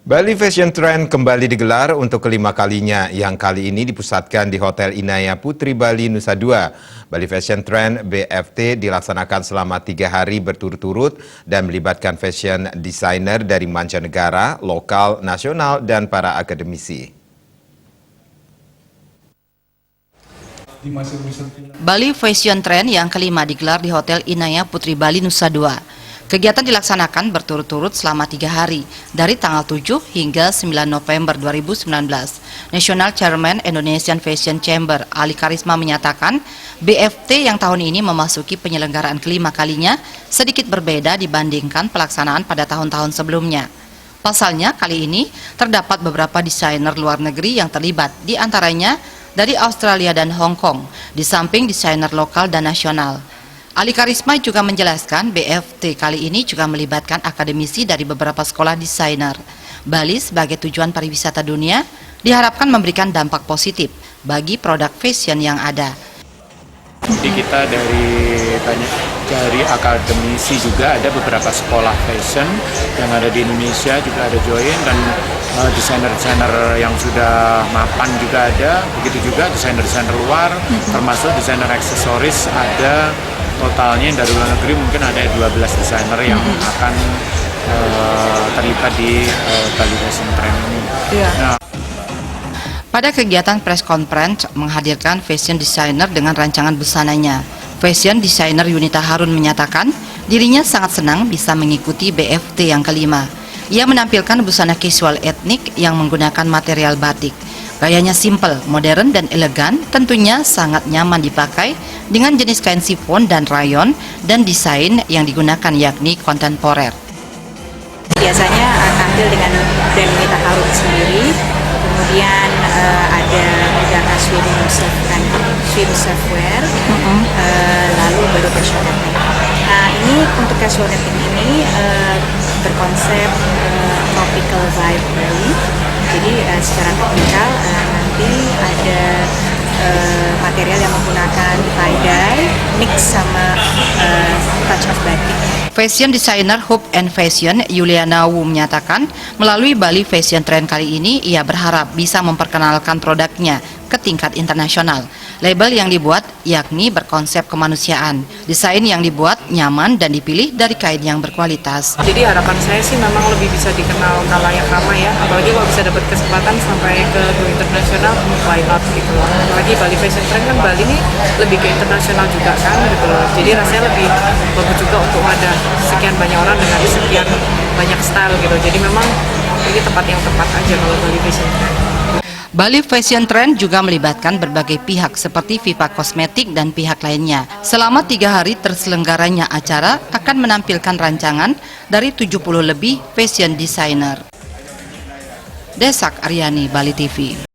Bali Fashion Trend kembali digelar untuk kelima kalinya, yang kali ini dipusatkan di Hotel Inaya Putri Bali Nusa Dua. Bali Fashion Trend BFT dilaksanakan selama 3 hari berturut-turut dan melibatkan fashion designer dari mancanegara, lokal, nasional, dan para akademisi. Bali Fashion Trend yang kelima digelar di Hotel Inaya Putri Bali Nusa Dua. Kegiatan dilaksanakan berturut-turut selama 3 hari, dari tanggal 7 hingga 9 November 2019. National Chairman Indonesian Fashion Chamber Ali Karisma menyatakan, BFT yang tahun ini memasuki penyelenggaraan kelima kalinya sedikit berbeda dibandingkan pelaksanaan pada tahun-tahun sebelumnya. Pasalnya, kali ini terdapat beberapa desainer luar negeri yang terlibat, di antaranya dari Australia dan Hong Kong, di samping desainer lokal dan nasional. Ali Karisma juga menjelaskan BFT kali ini juga melibatkan akademisi dari beberapa sekolah desainer. Bali sebagai tujuan pariwisata dunia diharapkan memberikan dampak positif bagi produk fashion yang ada. Jadi kita dari akademisi juga ada beberapa sekolah fashion yang ada di Indonesia juga ada join, dan desainer-desainer yang sudah mapan juga ada, begitu juga desainer-desainer luar, termasuk desainer aksesoris ada. Totalnya dari luar negeri mungkin ada 12 desainer yang akan terlibat di Bali Fashion Trend ini. Nah, pada kegiatan press conference menghadirkan fashion designer dengan rancangan busananya, fashion designer Yunita Harun menyatakan dirinya sangat senang bisa mengikuti BFT yang kelima. Ia menampilkan busana casual etnik yang menggunakan material batik. Gayanya simple, modern, dan elegan, tentunya sangat nyaman dipakai dengan jenis kain chiffon dan rayon, dan desain yang digunakan yakni kontemporer. Biasanya tampil dengan brand Yunita Harun sendiri, kemudian ada swim wear, lalu baru casual netting. Nah, ini untuk casual netting ini berkonsep tropical vibe Bali. Jadi secara teknikal nanti ada material yang menggunakan tie-dye mix sama touch of batik. Fashion designer Hope and Fashion Yuliana Wu menyatakan melalui Bali Fashion Trend kali ini ia berharap bisa memperkenalkan produknya ke tingkat internasional. Label yang dibuat yakni berkonsep kemanusiaan. Desain yang dibuat nyaman dan dipilih dari kain yang berkualitas. Jadi harapan saya sih memang lebih bisa dikenal kalayak ramai ya. Apalagi kalau bisa dapat kesempatan sampai ke go internasional, why not gitu loh. Apalagi Bali Fashion Trend kan Bali ini lebih ke internasional juga kan gitu loh. Jadi rasanya lebih bagus juga untuk ada sekian banyak orang dengan sekian banyak style gitu. Jadi memang ini tempat yang tepat aja kalau Bali Fashion Trend. Bali Fashion Trend juga melibatkan berbagai pihak seperti Viva Kosmetik dan pihak lainnya. Selama 3 hari terselenggaranya acara akan menampilkan rancangan dari 70 lebih fashion designer. Desak Aryani, Bali TV.